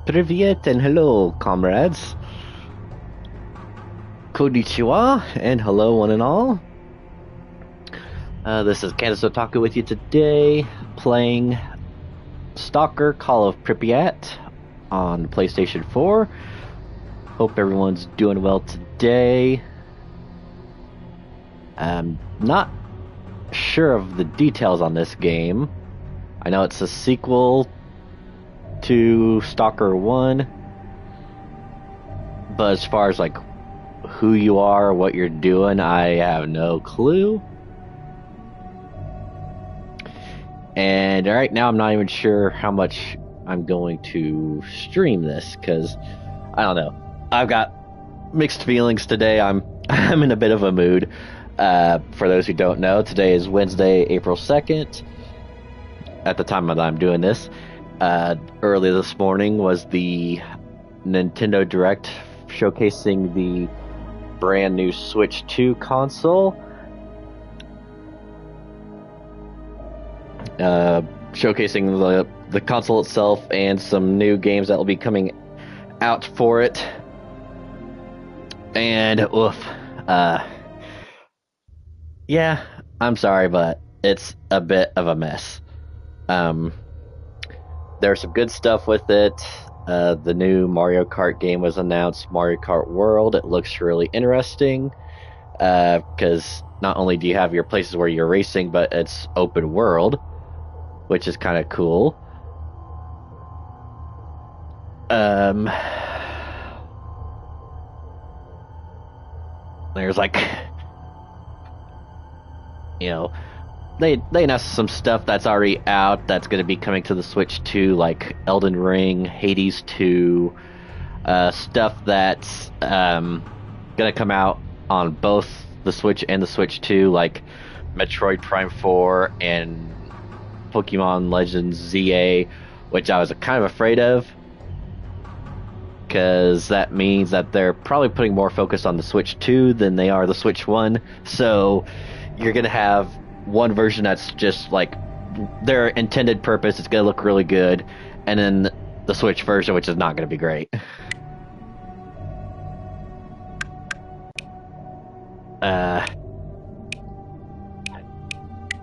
Pripyat and hello, comrades. Konnichiwa and hello, one and all. This is Candace Otaku with you today, playing Stalker Call of Pripyat on PlayStation 4. Hope everyone's doing well today. I'm not sure of the details on this game. I know it's a sequel to Stalker 1, but as far as like who you are, what you're doing, I have no clue. And right now I'm not even sure how much I'm going to stream this, because I don't know. I've got mixed feelings today. I'm in a bit of a mood. For those who don't know, today is Wednesday, April 2nd. At the time that I'm doing this, early this morning was the Nintendo Direct showcasing the brand new Switch 2 console. Showcasing the console itself and some new games that will be coming out for it. And yeah, I'm sorry, but it's a bit of a mess. There's some good stuff with it. The new Mario Kart game was announced, Mario Kart World. It looks really interesting, because not only do you have your places where you're racing, but it's open world, which is kind of cool. There's like, they announced some stuff that's already out that's going to be coming to the Switch 2, like Elden Ring, Hades 2, stuff that's going to come out on both the Switch and the Switch 2, like Metroid Prime 4 and Pokemon Legends ZA, which I was kind of afraid of, because that means that they're probably putting more focus on the Switch 2 than they are the Switch 1, so you're going to have one version that's just like their intended purpose, it's going to look really good, and then the Switch version, which is not going to be great.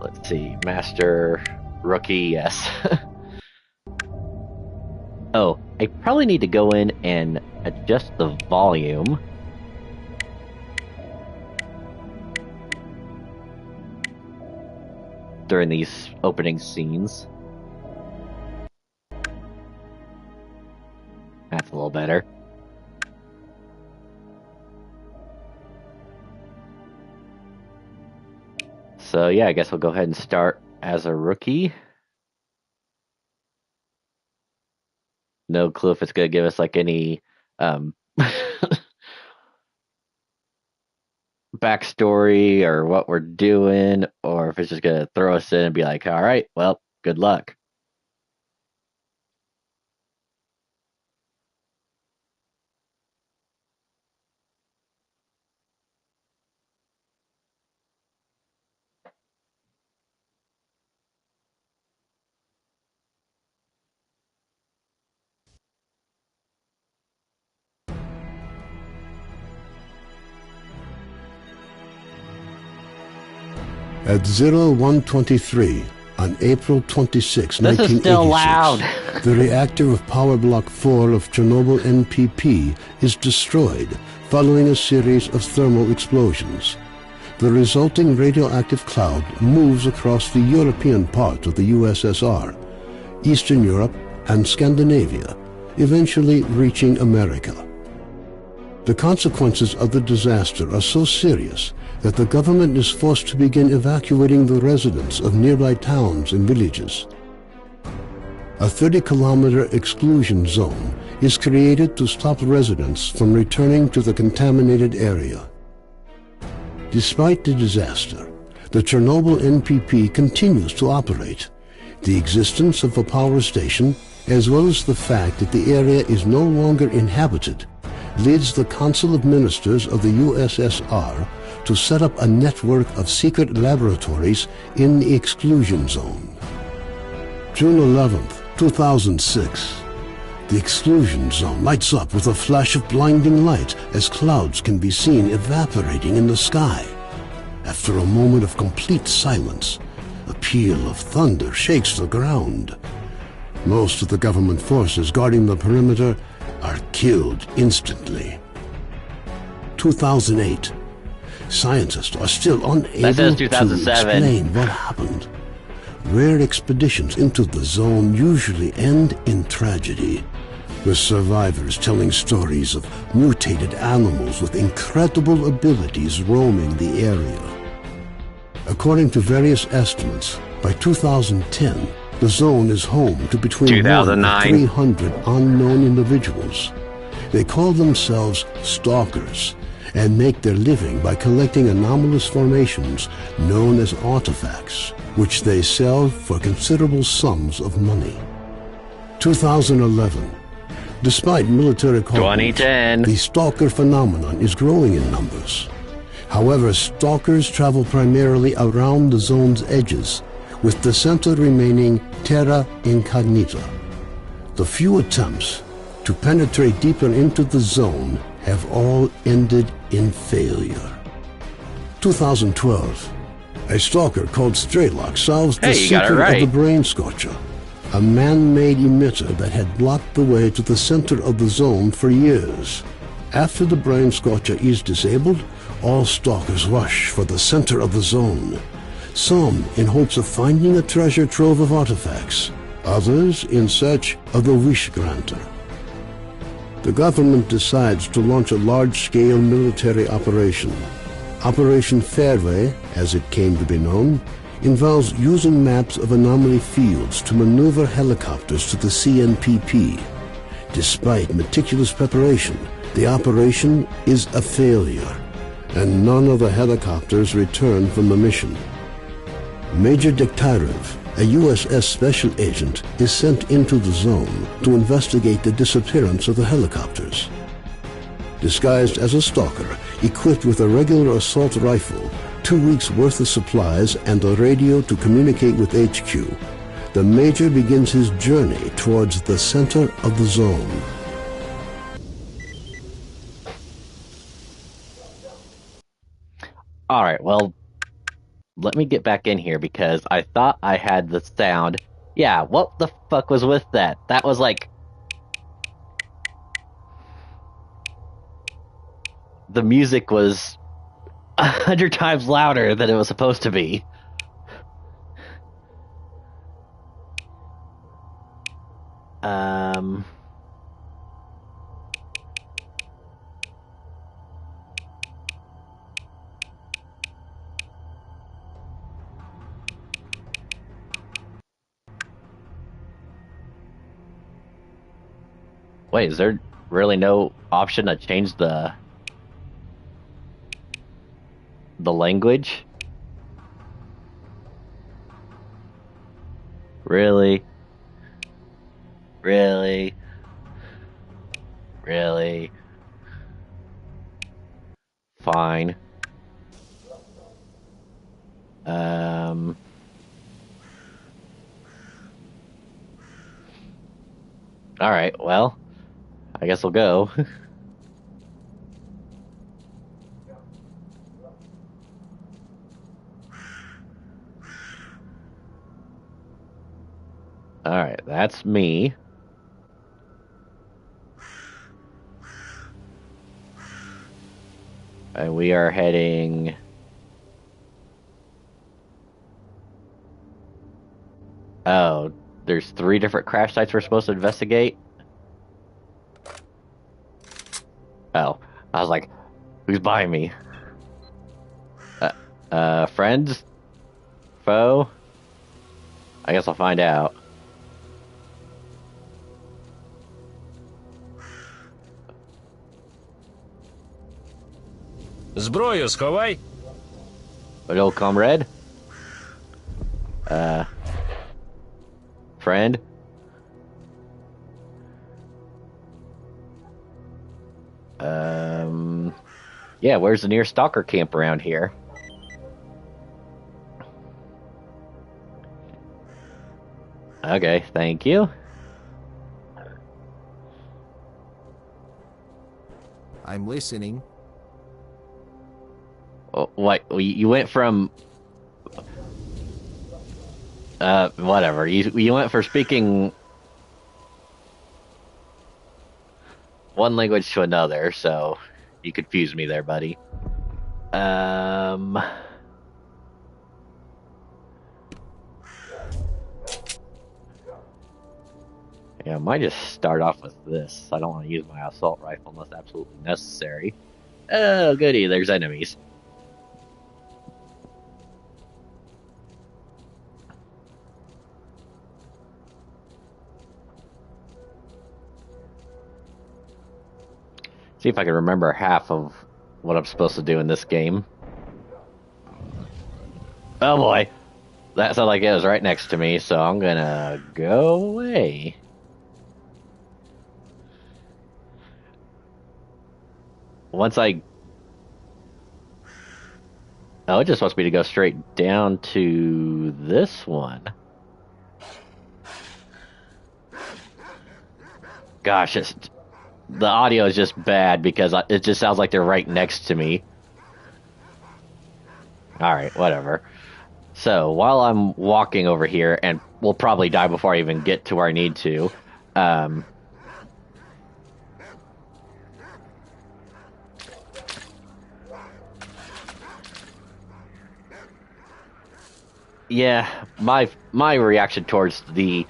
Let's see, Master, Rookie, yes. Oh, I probably need to go in and adjust the volume. During these opening scenes. That's a little better. So yeah, I guess we'll go ahead and start as a rookie. No clue if it's going to give us like any backstory or what we're doing, or if it's just going to throw us in and be like, all right, well, good luck. At 0123 on April 26, This is 1986, still loud. the reactor of Power Block 4 of Chernobyl NPP is destroyed following a series of thermal explosions. The resulting radioactive cloud moves across the European part of the USSR, Eastern Europe, and Scandinavia, eventually reaching America. The consequences of the disaster are so serious that the government is forced to begin evacuating the residents of nearby towns and villages. A 30-kilometer exclusion zone is created to stop residents from returning to the contaminated area. Despite the disaster, the Chernobyl NPP continues to operate. The existence of a power station, as well as the fact that the area is no longer inhabited, leads the Council of Ministers of the USSR to set up a network of secret laboratories in the exclusion zone. June 11, 2006. The exclusion zone lights up with a flash of blinding light as clouds can be seen evaporating in the sky. After a moment of complete silence, a peal of thunder shakes the ground. Most of the government forces guarding the perimeter are killed instantly. 2008. Scientists are still unable to explain what happened. Rare expeditions into the zone usually end in tragedy, with survivors telling stories of mutated animals with incredible abilities roaming the area. According to various estimates, by 2010, the zone is home to between 1 and 300 unknown individuals. They call themselves Stalkers and make their living by collecting anomalous formations known as artifacts, which they sell for considerable sums of money. 2011. Despite military conflicts, the Stalker phenomenon is growing in numbers. However, Stalkers travel primarily around the zone's edges, with the center remaining terra incognita. The few attempts to penetrate deeper into the zone have all ended in failure. 2012. A stalker called Straylock solves the secret of the Brain Scorcher, a man-made emitter that had blocked the way to the center of the zone for years. After the Brain Scorcher is disabled, all stalkers rush for the center of the zone, some in hopes of finding a treasure trove of artifacts, others in search of the Wish Granter. The government decides to launch a large-scale military operation. Operation Fairway, as it came to be known, involves using maps of anomaly fields to maneuver helicopters to the CNPP. Despite meticulous preparation, the operation is a failure, and none of the helicopters return from the mission. Major Dektyrev, a USS special agent, is sent into the zone to investigate the disappearance of the helicopters. Disguised as a stalker, equipped with a regular assault rifle, 2 weeks' worth of supplies, and a radio to communicate with HQ, the Major begins his journey towards the center of the zone. Alright, well, let me get back in here because I thought I had the sound. Yeah, what the fuck was with that? That was like... The music was 100 times louder than it was supposed to be. Wait, is there really no option to change the language? Really? Really? Really? Fine. Alright, well, I guess we'll go. Alright, that's me. And we are heading... Oh, there's 3 different crash sites we're supposed to investigate? Oh, I was like, who's behind me? Friends? Foe? I guess I'll find out. Зброю сховай. Hello, comrade? Friend? Yeah, where's the nearest stalker camp around here? Okay, thank you. I'm listening. Oh, what? You went from whatever. You went from speaking one language to another, so you confused me there, buddy. Yeah, I might just start off with this. I don't want to use my assault rifle unless absolutely necessary. Oh, goody, there's enemies. See if I can remember half of what I'm supposed to do in this game. Oh boy, that sounded like it was right next to me, so I'm gonna go away. Once I... Oh, it just wants me to go straight down to this one. Gosh, the audio is just bad because it just sounds like they're right next to me. Alright, whatever. So, while I'm walking over here, and we'll probably die before I even get to where I need to, yeah, my reaction towards the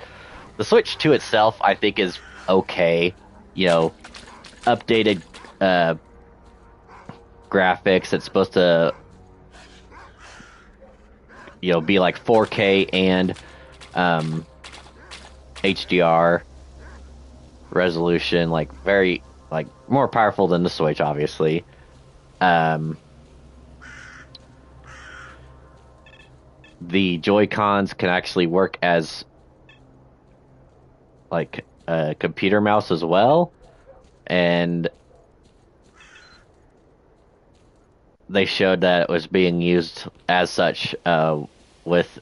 Switch 2 itself, I think, is okay. You know, updated graphics. It's supposed to, be like 4K and HDR resolution, like very, like more powerful than the Switch, obviously. The Joy-Cons can actually work as like a computer mouse as well, and they showed that it was being used as such with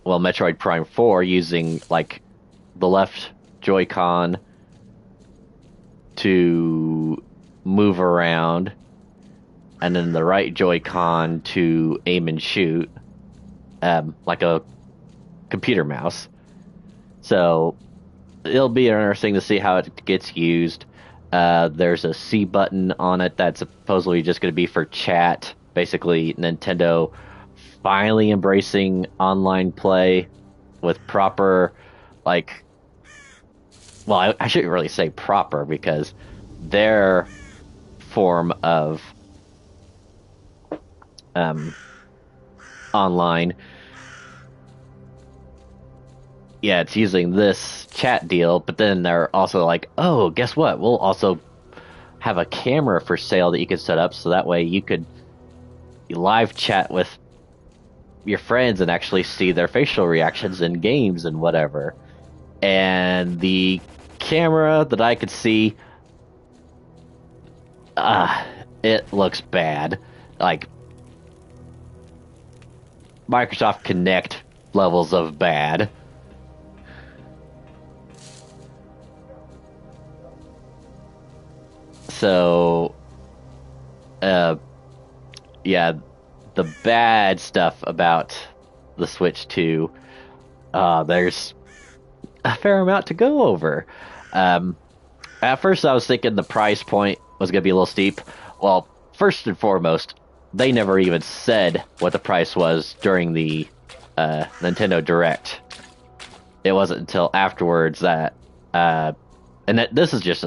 Metroid Prime 4, using like the left Joy-Con to move around and then the right Joy-Con to aim and shoot, like a computer mouse. So it'll be interesting to see how it gets used. There's a C button on it that's supposedly just going to be for chat. Basically, Nintendo finally embracing online play with proper, like, well, I shouldn't really say proper, because their form of online, yeah, it's using this chat deal, but then they're also like, oh, guess what? We'll also have a camera for sale that you can set up, so that way you could live chat with your friends and actually see their facial reactions in games and whatever. And the camera that I could see, it looks bad. Like Microsoft Kinect levels of bad. So, yeah, the bad stuff about the Switch 2, there's a fair amount to go over. At first I was thinking the price point was going to be a little steep. Well, first and foremost, they never even said what the price was during the Nintendo Direct. It wasn't until afterwards that, and that this is just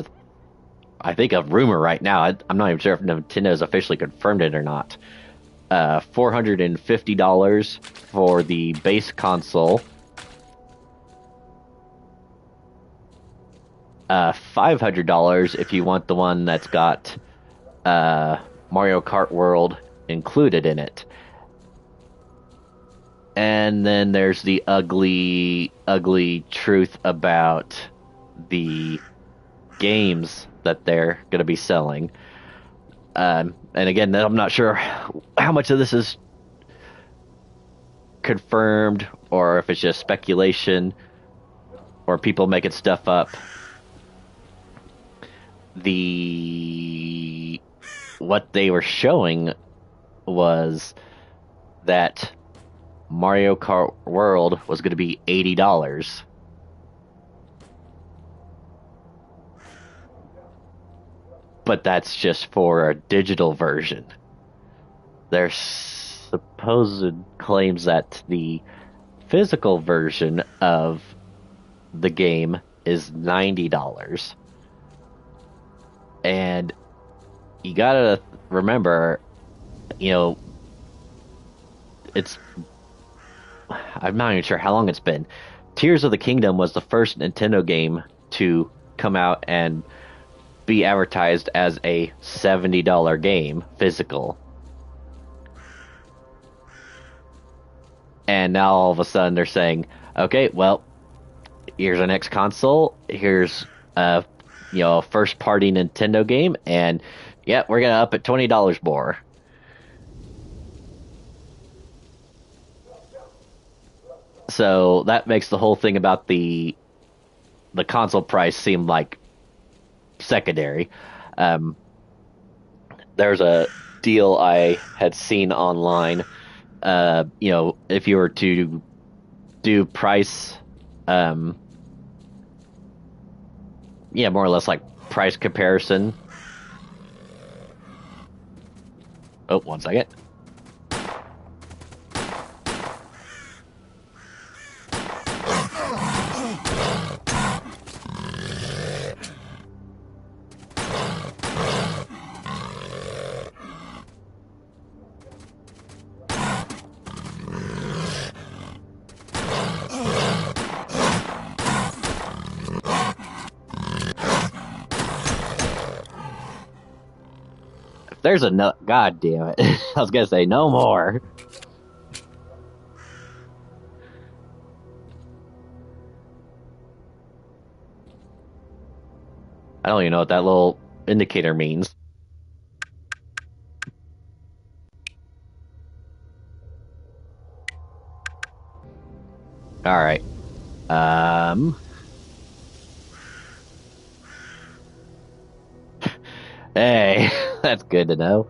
I think a rumor right now. I'm not even sure if Nintendo's officially confirmed it or not. $450 for the base console. $500 if you want the one that's got Mario Kart World included in it. And then there's the ugly, ugly truth about the games that they're going to be selling. And again, I'm not sure how much of this is confirmed or if it's just speculation. or people making stuff up. What they were showing was that Mario Kart World was going to be $80. But that's just for a digital version. There's supposed claims that the physical version of the game is $90. And you gotta remember, I'm not even sure how long it's been. Tears of the Kingdom was the first Nintendo game to come out and be advertised as a $70 game, physical. And now all of a sudden they're saying, okay, well, here's our next console, here's a first party Nintendo game, and yeah, we're gonna up it $20 more. So that makes the whole thing about the console price seem like secondary. There's a deal I had seen online. If you were to do price, more or less like price comparison. Oh, 1 second. There's a no. God damn it! I was gonna say no more. I don't even know what that little indicator means. All right. Hey, that's good to know.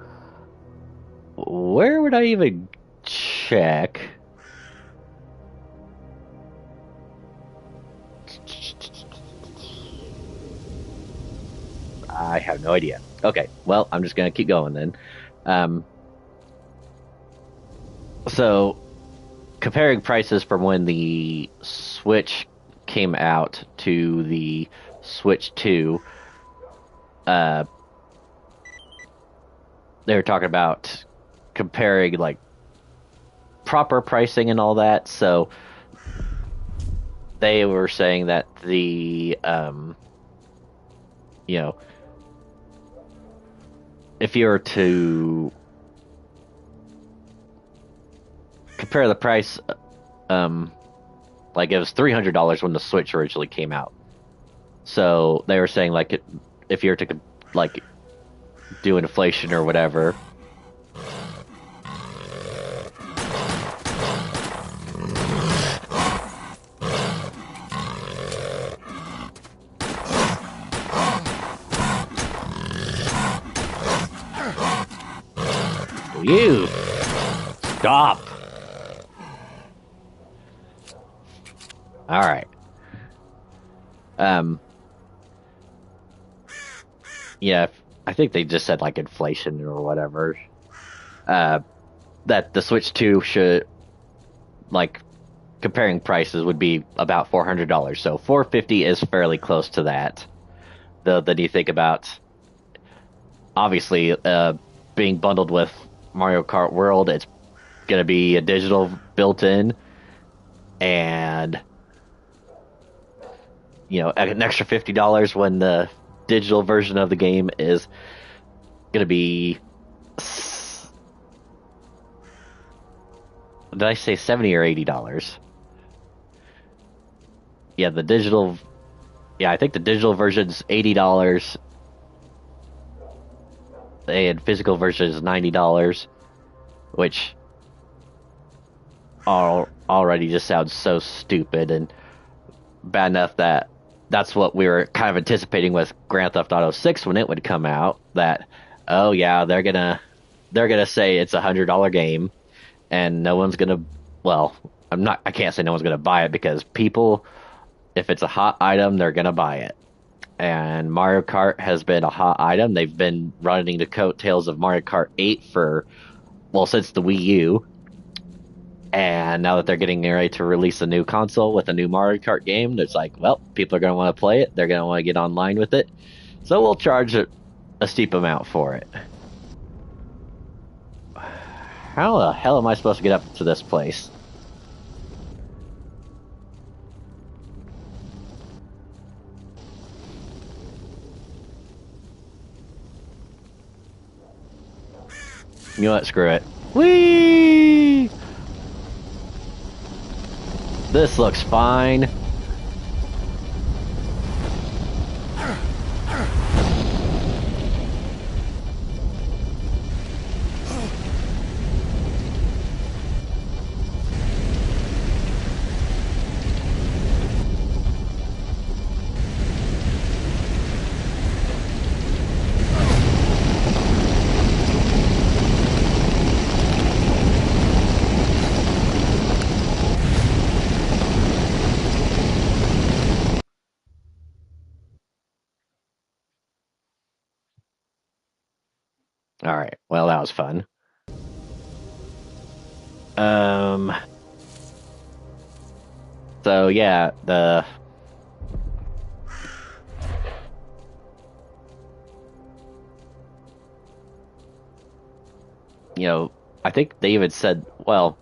Where would I even check? I have no idea. Okay, well, I'm just gonna keep going then. So, comparing prices from when the Switch came out to the Switch 2, they were talking about comparing like proper pricing and all that. So they were saying that the if you were to compare the price, like it was $300 when the Switch originally came out. So they were saying like if you were to like do inflation or whatever. You stop. All right. Yeah, I think they just said like inflation or whatever. That the Switch 2 should, like, comparing prices would be about $400. So $450 is fairly close to that. Then you think about, obviously, being bundled with Mario Kart World, it's gonna be a digital built-in, and an extra $50 when the digital version of the game is gonna be, did I say $70 or $80? Yeah, I think the digital version's $80, and physical version is $90, which already just sounds so stupid. And bad enough that that's what we were kind of anticipating with Grand Theft Auto 6 when it would come out. That, oh yeah, they're gonna say it's $100 game, and no one's gonna. Well, I can't say no one's gonna buy it because people, if it's a hot item, they're gonna buy it. And Mario Kart has been a hot item. They've been running the coattails of Mario Kart 8 for, well, since the Wii U. And now that they're getting ready to release a new console with a new Mario Kart game, it's like, well, people are going to want to play it. They're going to want to get online with it. So we'll charge a steep amount for it. How the hell am I supposed to get up to this place? You know what? Screw it. Whee! This looks fine. All right. Well, that was fun. Um. So yeah, I think they even said, well,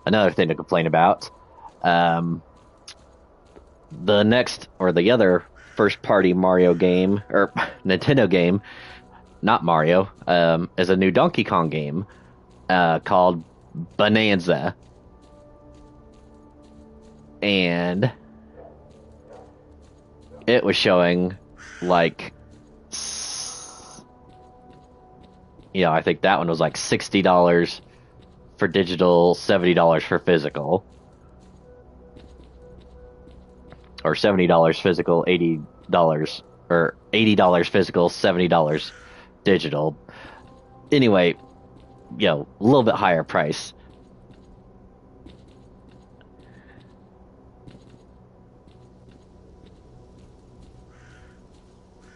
another thing to complain about. Um, the next or the other first party Mario game or Nintendo game, not Mario, is a new Donkey Kong game called Bonanza. And it was showing like, I think that one was like $60 for digital, $70 for physical. Or $70 physical, $80 or $80 physical, $70 digital. Anyway, a little bit higher price.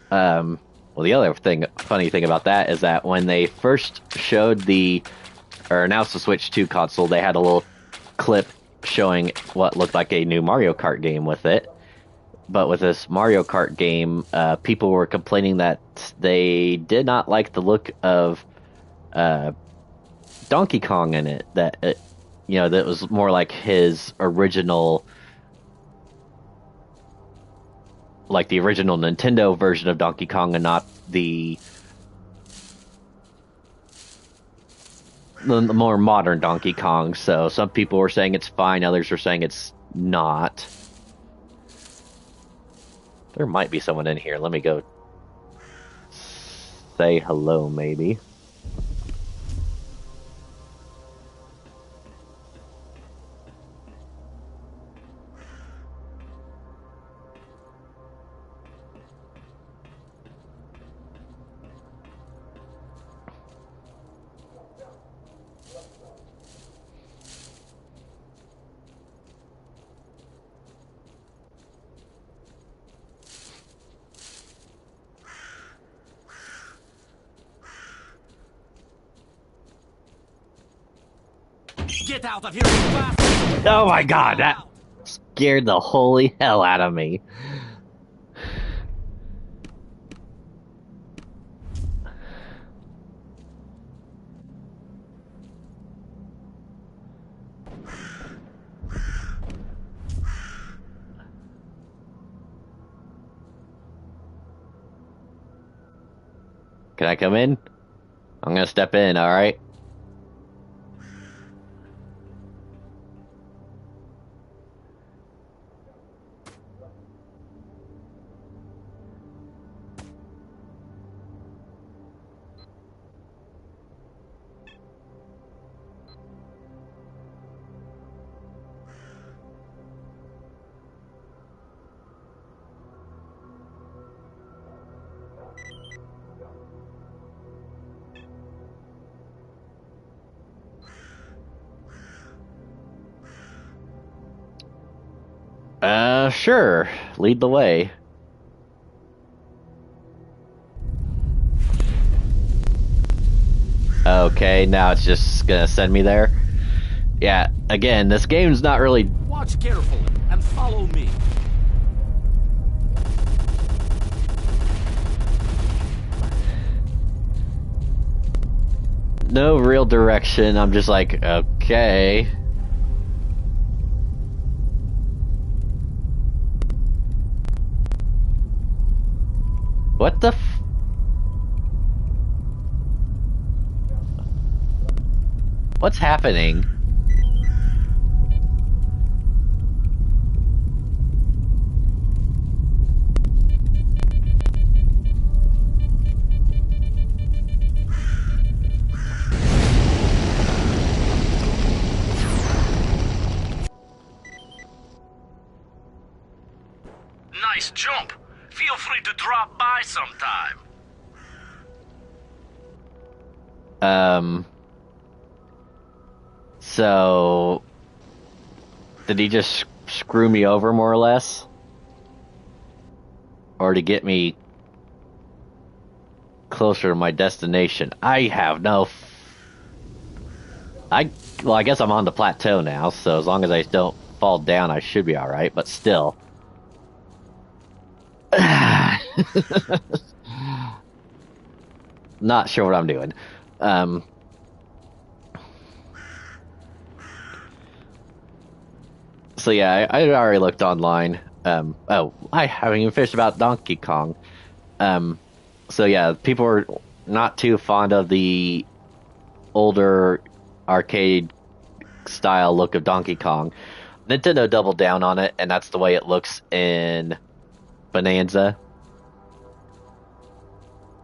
Well, the other funny thing about that is that when they first showed or announced the Switch 2 console, they had a little clip showing what looked like a new Mario Kart game with it. But with this Mario Kart game, people were complaining that they did not like the look of Donkey Kong in it. That was more like his original, like the original Nintendo version of Donkey Kong, and not the more modern Donkey Kong. So some people were saying it's fine, others were saying it's not. There might be someone in here. Let me go say hello, maybe. Get out of here, you bastard! Oh my god, that scared the holy hell out of me. Can I come in? I'm gonna step in, alright? Sure. Lead the way. Okay, now it's just gonna send me there. Yeah, again, this game's not really... Watch carefully and follow me. No real direction. I'm just like, okay. What the f... What's happening? Nice jump. Feel free to drop by sometime. So... Did he just screw me over, more or less? Or to get me closer to my destination? I have no... Well, I guess I'm on the plateau now, so as long as I don't fall down, I should be alright, but still. Not sure what I'm doing. So yeah, I already looked online. Oh, I haven't even finished about Donkey Kong. So yeah, people are not too fond of the older arcade style look of Donkey Kong. Nintendo doubled down on it, and that's the way it looks in Bonanza.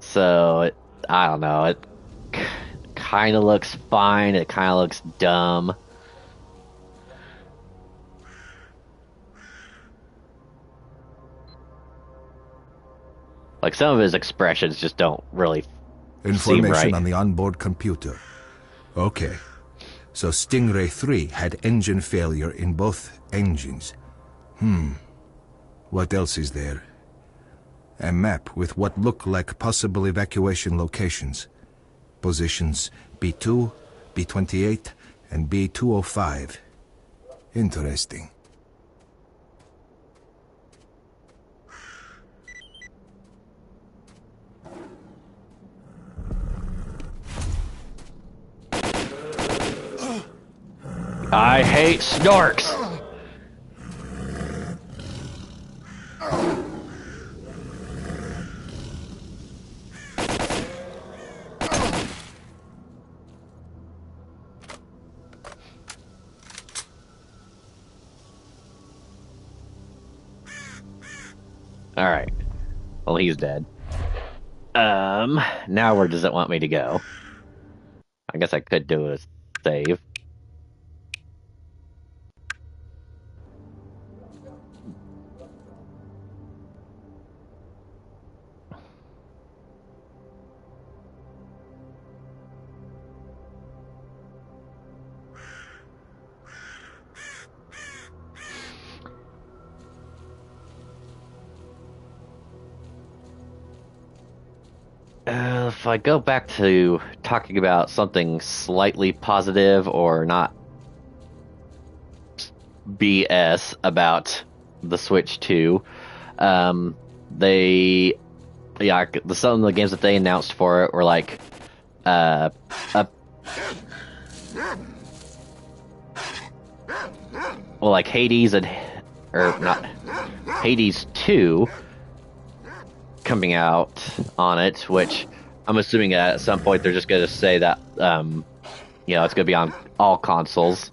So I don't know. It kind of looks fine. It kind of looks dumb. Like, some of his expressions just don't really seem Information right. on the onboard computer. Okay. So Stingray 3 had engine failure in both engines. What else is there? A map with what look like possible evacuation locations. Positions B2, B28, and B205. Interesting. I hate snorks! Alright. Well, he's dead. Now where does it want me to go? I guess I could do a save. If I go back to talking about something slightly positive or not BS about the Switch 2, some of the games that they announced for it were like, well, like Hades or not, Hades 2 coming out on it, which I'm assuming at some point they're just going to say that, it's going to be on all consoles.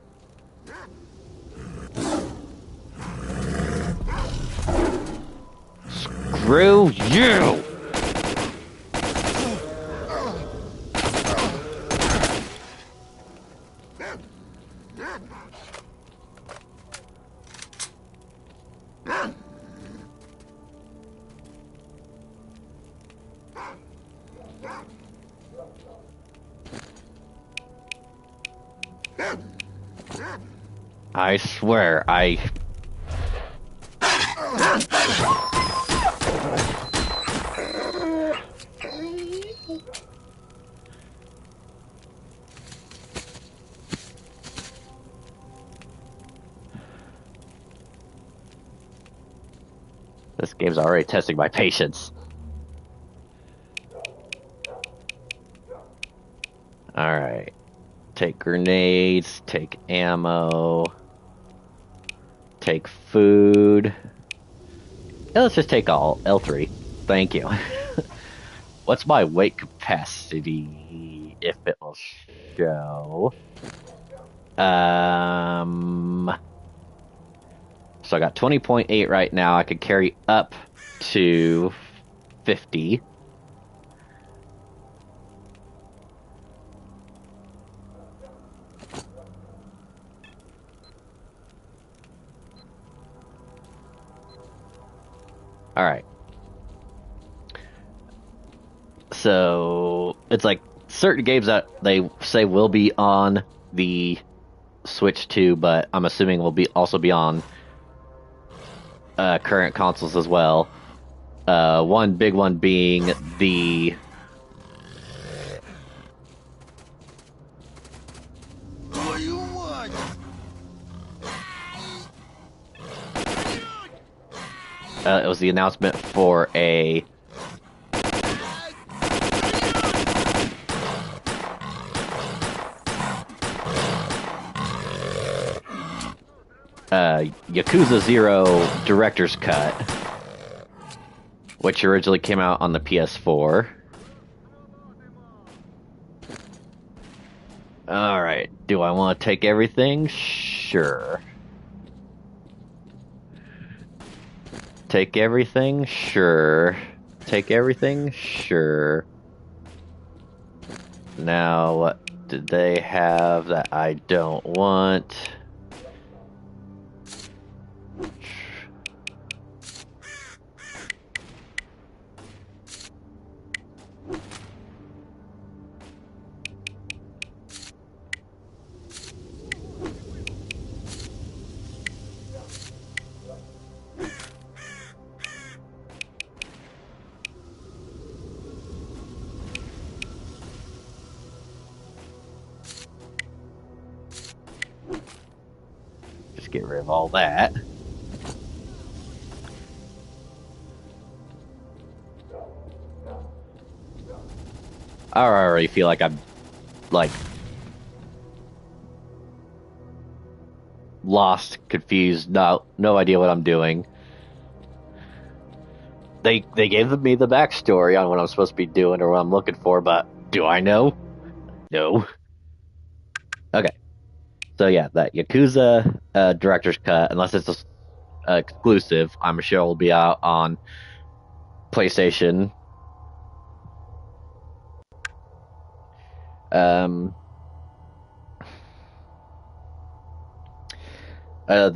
Screw you! I swear, This game's already testing my patience. Alright. Take grenades, take ammo, take food. Yeah, let's just take all. L3. Thank you. What's my weight capacity, if it will show? So I got 20.8 right now. I could carry up to 50. All right. So it's like certain games that they say will be on the Switch 2, but I'm assuming will also be on current consoles as well. One big one being the it was the announcement for a Yakuza 0 Director's Cut, which originally came out on the PS4. Alright, do I want to take everything? Sure. Take everything? Sure. Take everything? Sure. Now, what did they have that I don't want? Get rid of all that. I already feel like I'm like lost, confused, no idea what I'm doing. They gave me the backstory on what I'm supposed to be doing or what I'm looking for, but do I know? No. Okay. So yeah, that Yakuza Director's Cut, unless it's exclusive, I'm sure will be out on PlayStation. The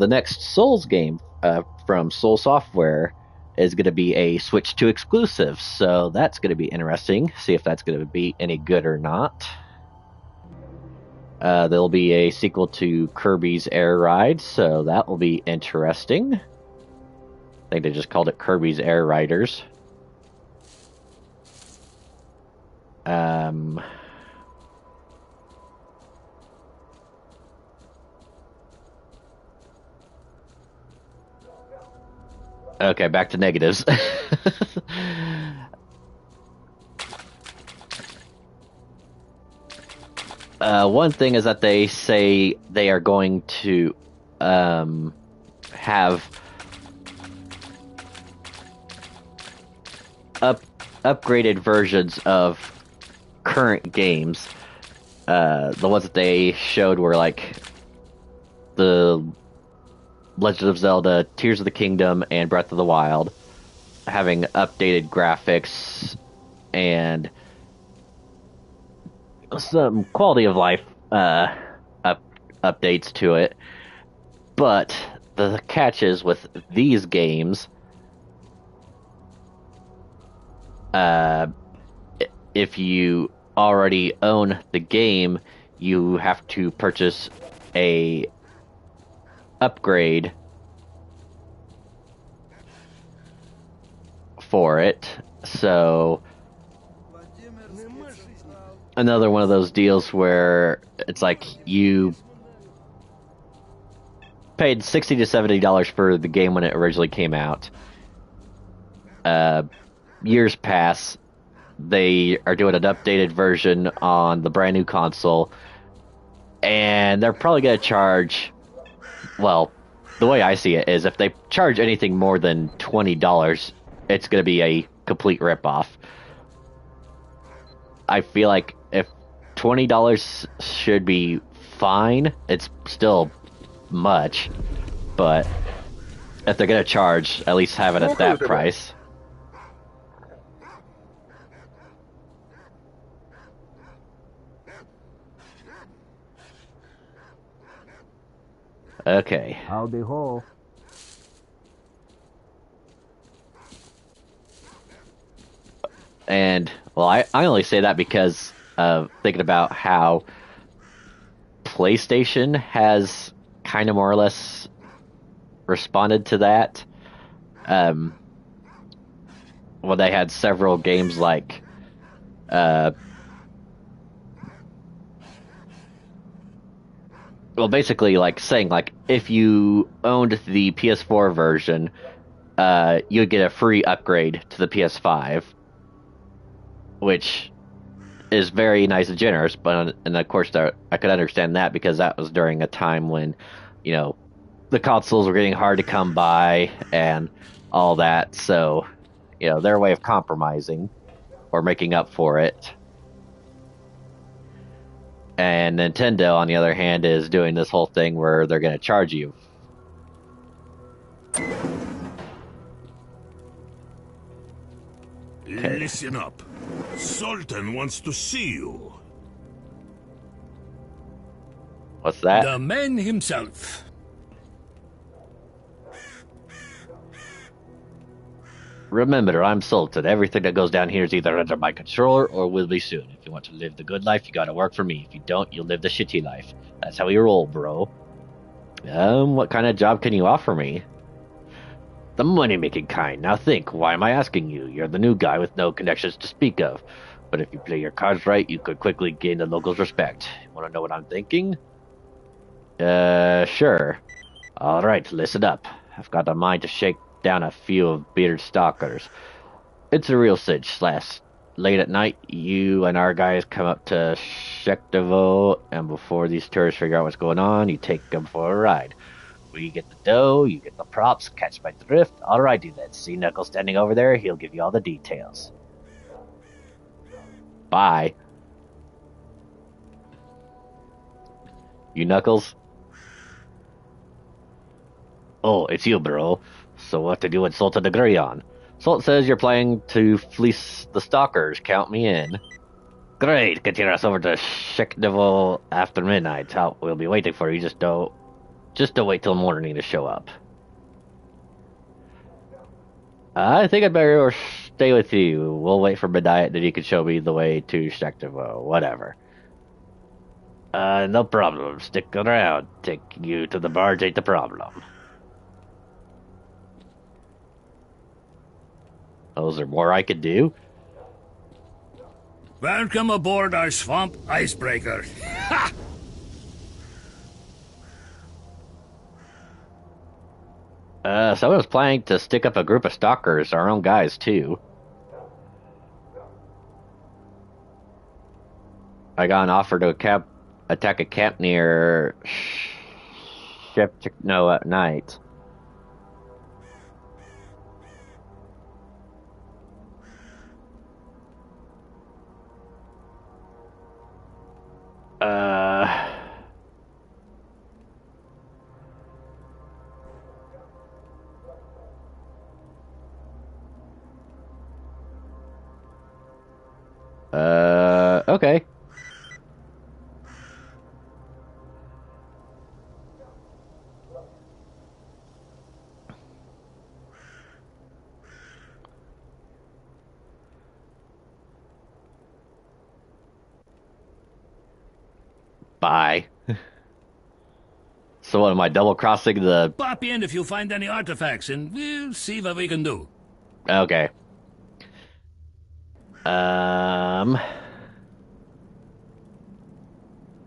next Souls game from Soul Software is going to be a Switch 2 exclusive, so that's going to be interesting. See if that's going to be any good or not. There'll be a sequel to Kirby's Air Ride, so that will be interesting. I think they just called it Kirby's Air Riders. Okay, back to negatives. One thing is that they say they are going to have upgraded versions of current games. The ones that they showed were like the Legend of Zelda, Tears of the Kingdom, and Breath of the Wild, having updated graphics and some quality of life updates to it. But the catch is with these games, if you already own the game, you have to purchase a upgrade for it. So another one of those deals where it's like you paid $60 to $70 for the game when it originally came out. Years pass, they are doing an updated version on the brand new console, and they're probably going to charge, well, the way I see it is if they charge anything more than $20, it's going to be a complete ripoff. I feel like if $20 should be fine, it's still much, but if they're going to charge, at least have it at that price. Okay. Howdy ho. And, well, I only say that because of thinking about how PlayStation has kind of more or less responded to that. Well, they had several games like well, basically, like saying, like, if you owned the PS4 version, you'd get a free upgrade to the PS5, which is very nice and generous. But and of course, I could understand that because that was during a time when, you know, the consoles were getting hard to come by and all that. So, you know, their way of compromising or making up for it. And Nintendo, on the other hand, is doing this whole thing where they're going to charge you. Okay. Listen up. Sultan wants to see you. What's that? The man himself. Remember, I'm Sultan. Everything that goes down here is either under my control or will be soon. If you want to live the good life, you gotta work for me. If you don't, you'll live the shitty life. That's how we roll, bro. What kind of job can you offer me? The money-making kind. Now think, why am I asking you? You're the new guy with no connections to speak of. But if you play your cards right, you could quickly gain the locals' respect. Want to know what I'm thinking? Sure. Alright, listen up. I've got a mind to shake down a few of bearded stalkers. It's a real cinch. Late at night, you and our guys come up to Shekdevo, and before these tourists figure out what's going on, you take them for a ride. We get the dough, you get the props, catch my drift. Alrighty then, see Knuckles standing over there, he'll give you all the details. Bye. You Knuckles? Oh, it's you, bro. So what did you and Sultan agree on? Sultan says you're planning to fleece the stalkers. Count me in. Great. Get your ass over to Shekdevo after midnight. We'll be waiting for you. Just don't wait till morning to show up. I think I'd better stay with you. We'll wait for midnight, then you can show me the way to Shekdevo. Whatever. No problem. Stick around. Take you to the barge ain't the problem. Oh, is there more I could do? Welcome aboard our swamp icebreaker. Ha! Someone's planning to stick up a group of stalkers, our own guys, too. I got an offer to attack a camp near at night. Okay. Bye. So what, am I double-crossing the... Pop in if you find any artifacts, and we'll see what we can do. Okay. Um,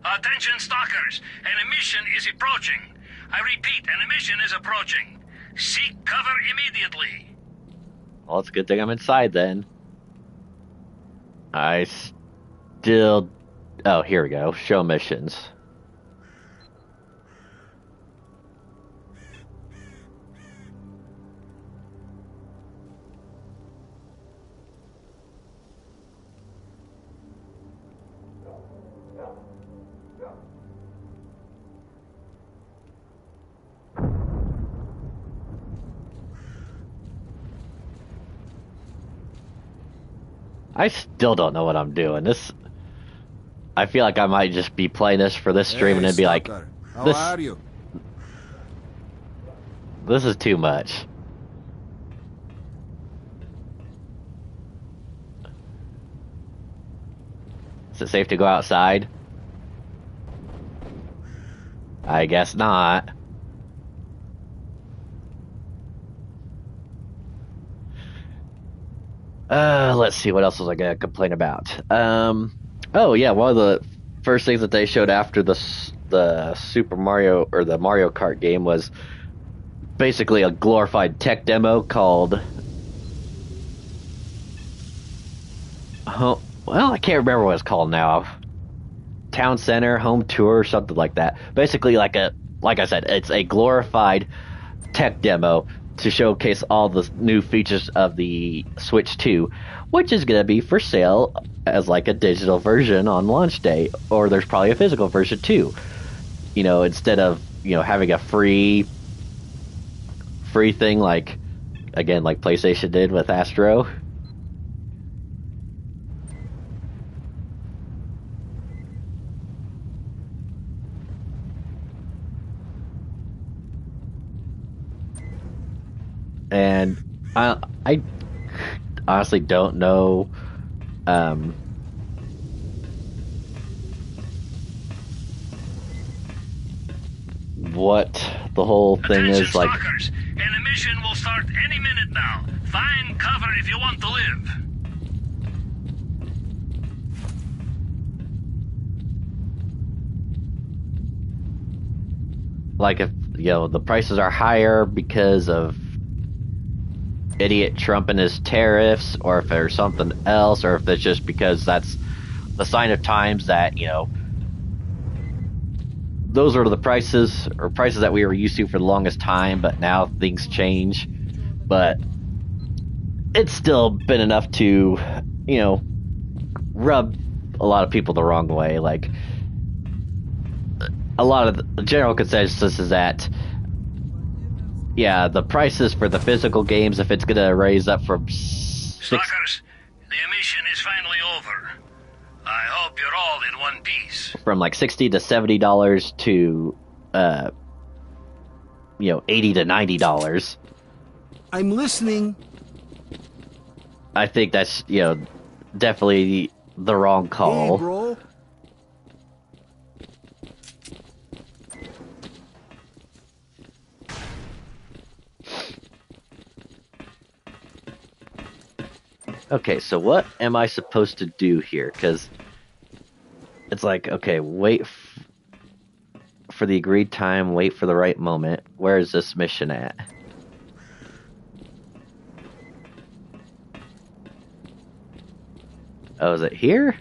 Attention, Stalkers! An emission is approaching. I repeat, an emission is approaching. Seek cover immediately. well, it's a good thing I'm inside then. I still... Oh, here we go. Show missions. I still don't know what I'm doing. I feel like I might just be playing this for this stream and then be like, Stalker. How this, are you? this is too much. Is it safe to go outside? I guess not. Let's see, what else was I gonna complain about? Oh yeah, one of the first things that they showed after the Super Mario or the Mario Kart game was basically a glorified tech demo called well, I can't remember what it's called now. Town Center Home Tour or something like that. Basically, like I said, it's a glorified tech demo to showcase all the new features of the Switch 2, which is going to be for sale as like a digital version on launch day, or there's probably a physical version too. You know, instead of, you know, having a free thing like PlayStation did with Astro. And I honestly don't know what the whole thing Attention, is like. Stalkers! An emission will start any minute now. Find cover if you want to live. Like, if, you know, the prices are higher because of idiot Trump and his tariffs, or if there's something else, or if it's just because that's the sign of times that, you know, those are the prices that we were used to for the longest time, but now things change. But it's still been enough to, you know, rub a lot of people the wrong way. Like, a lot of the general consensus is that, yeah, the prices for the physical games, if it's going to raise up from Stalkers, the emission is finally over. I hope you're all in one piece. from like $60 to $70 to, you know, $80 to $90. I'm listening. I think that's, you know, definitely the wrong call. Hey, bro. Okay, so what am I supposed to do here? Because it's like, okay, wait for the agreed time, wait for the right moment. Where is this mission at? Oh, is it here?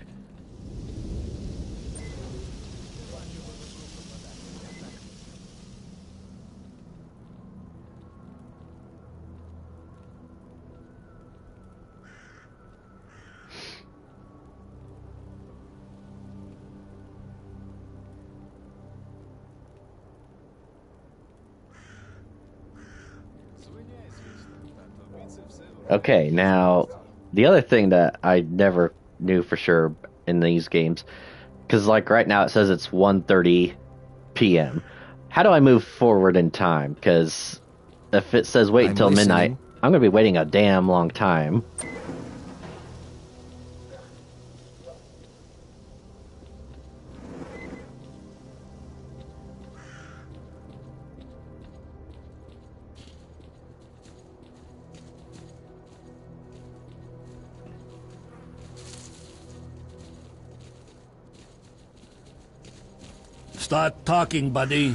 Okay, now, the other thing that I never knew for sure in these games, because like right now it says it's 1:30 p.m. How do I move forward in time? Because if it says wait I'm until midnight, listening. I'm going to be waiting a damn long time. Start talking, buddy.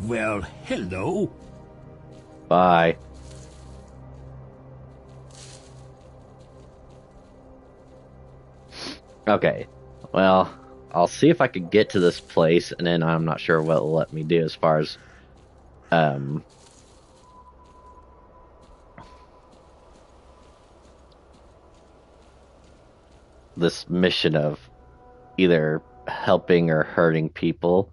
Well, hello. Bye. Okay. Well, I'll see if I can get to this place, and then I'm not sure what it'll let me do as far as this mission of either helping or hurting people.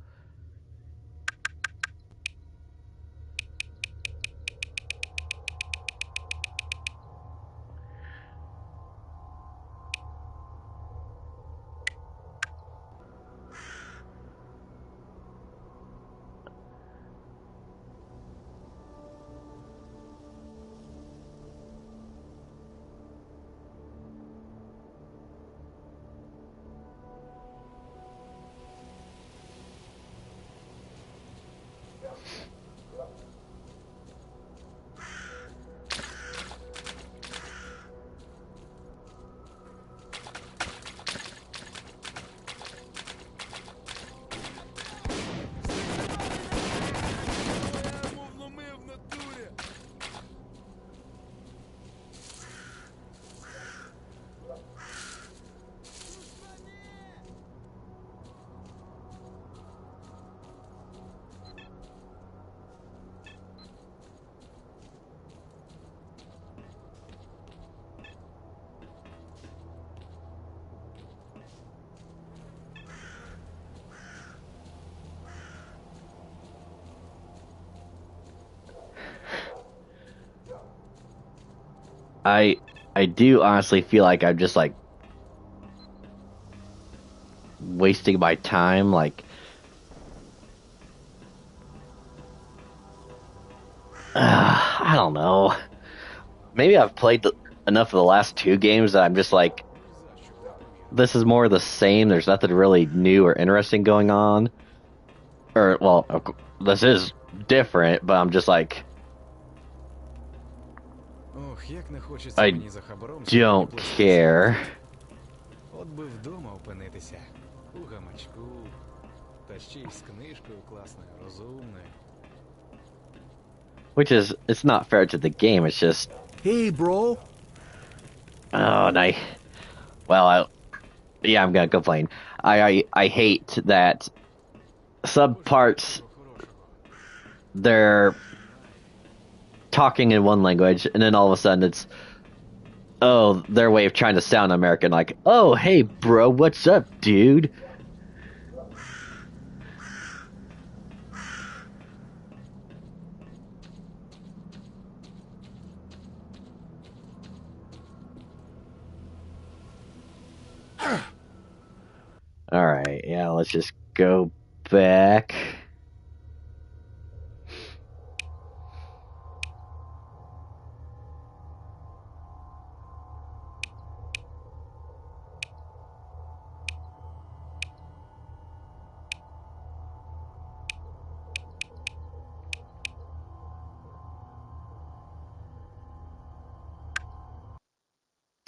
I do honestly feel like I'm just like wasting my time. Like, I don't know. Maybe I've played enough of the last two games that I'm just like, this is more of the same. There's nothing really new or interesting going on. Or, well, this is different, but I'm just like, I don't care. От би вдома опинитися, у гамачку, та ще й з книжкою класною, розумною. Which is, it's not fair to the game, it's just... Hey, bro. Oh, and yeah, I'm gonna complain. I hate that some parts, they're talking in one language, and then all of a sudden it's, oh, their way of trying to sound American, like, oh, hey, bro, what's up, dude? Alright, yeah, let's just go back.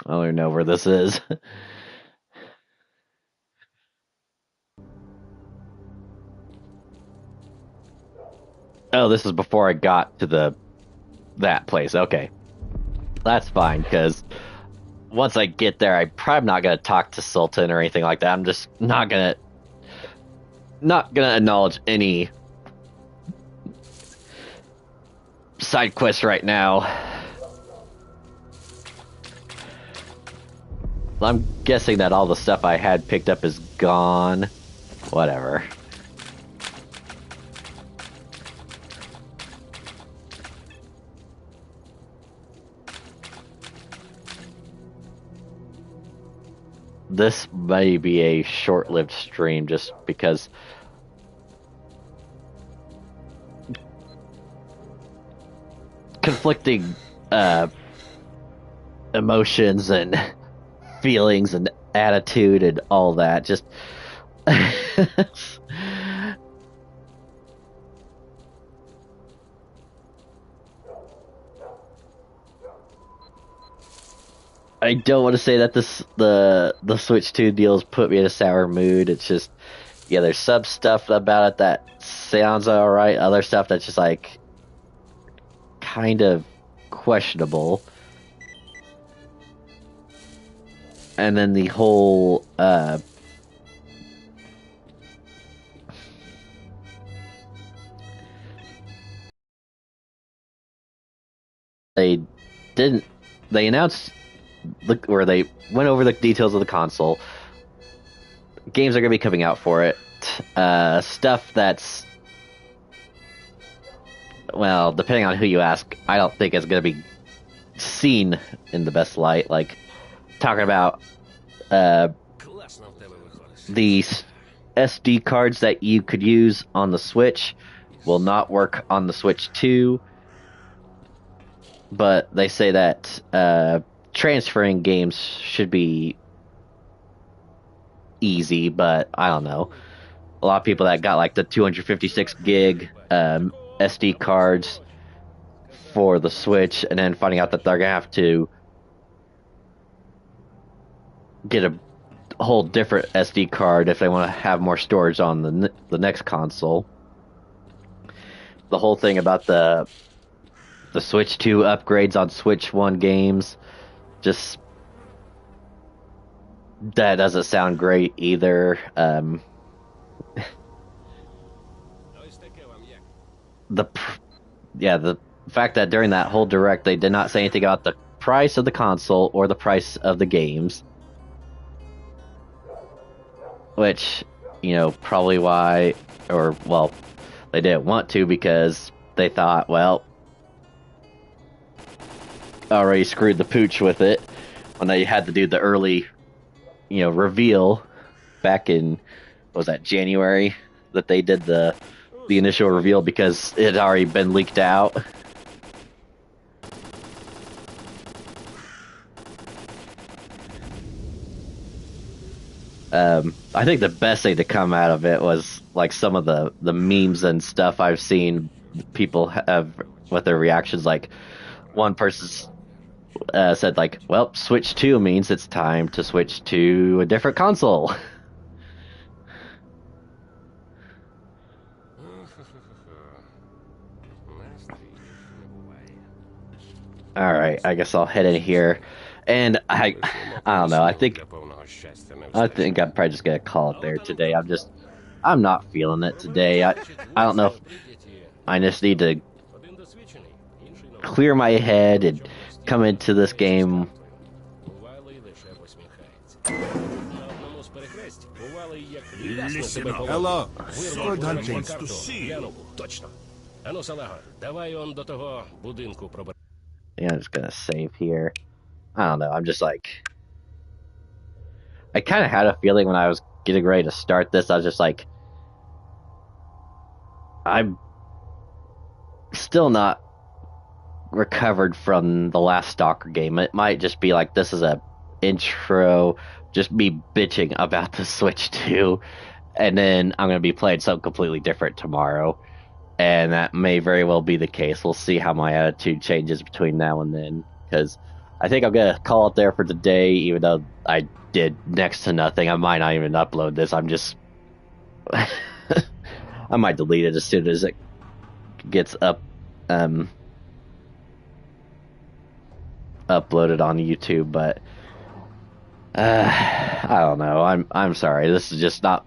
I don't even know where this is. Oh, this is before I got to that place. Okay. That's fine, because once I get there, I'm probably not going to talk to Sultan or anything like that. I'm just not going to acknowledge any side quests right now. I'm guessing that all the stuff I had picked up is gone. Whatever. This may be a short-lived stream just because conflicting emotions and feelings and attitude and all that. Just I don't want to say that the Switch 2 deals put me in a sour mood. It's just, yeah, there's some stuff about it that sounds alright, other stuff that's just like kind of questionable. And then the whole they didn't they announced or they went over the details of the console. Games are going to be coming out for it. Stuff that's, well, depending on who you ask, I don't think it's going to be seen in the best light. Like, talking about the SD cards that you could use on the Switch will not work on the Switch 2, but they say that transferring games should be easy, but I don't know. A lot of people that got like the 256 gig SD cards for the Switch, and then finding out that they're gonna have to get a whole different SD card if they want to have more storage on the next console. The whole thing about the Switch 2 upgrades on Switch 1 games, just that doesn't sound great either. The fact that during that whole direct they did not say anything about the price of the console or the price of the games, which, you know, probably why, or well, they didn't want to because they thought, well, already screwed the pooch with it when they had to do the early, you know, reveal back in, what was that, January, that they did the initial reveal because it had already been leaked out. I think the best thing to come out of it was like some of the memes and stuff I've seen people have with their reactions. Like, one person said like, well, Switch 2 means it's time to switch to a different console. Alright, I guess I'll head in here. And I don't know, I think I'm probably just gonna call it there today. I'm not feeling it today. I don't know if I just need to clear my head and come into this game. Hello. Good hunting. Yeah, I'm just gonna save here. I don't know, I'm just like, I kind of had a feeling when I was getting ready to start this, I was just like, I'm still not recovered from the last Stalker game. It might just be like, this is a intro, just me bitching about the Switch 2, and then I'm going to be playing something completely different tomorrow. And that may very well be the case. We'll see how my attitude changes between now and then, because I think I'm going to call it there for today, even though I did next to nothing. I might not even upload this. I'm just... I might delete it as soon as it gets uploaded on YouTube, but I don't know. I'm sorry. This is just not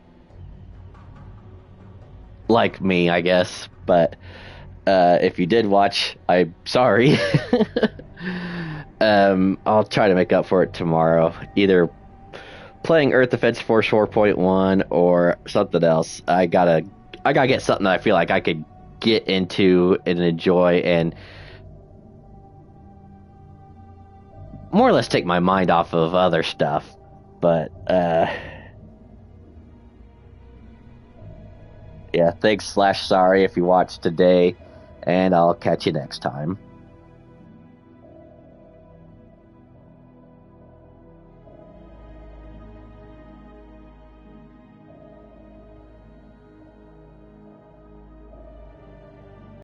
like me, I guess. But if you did watch, I'm sorry. I'll try to make up for it tomorrow, either playing Earth Defense Force 4.1 or something else. I gotta get something that I feel like I could get into and enjoy and more or less take my mind off of other stuff. But yeah, thanks/sorry if you watched today, and I'll catch you next time.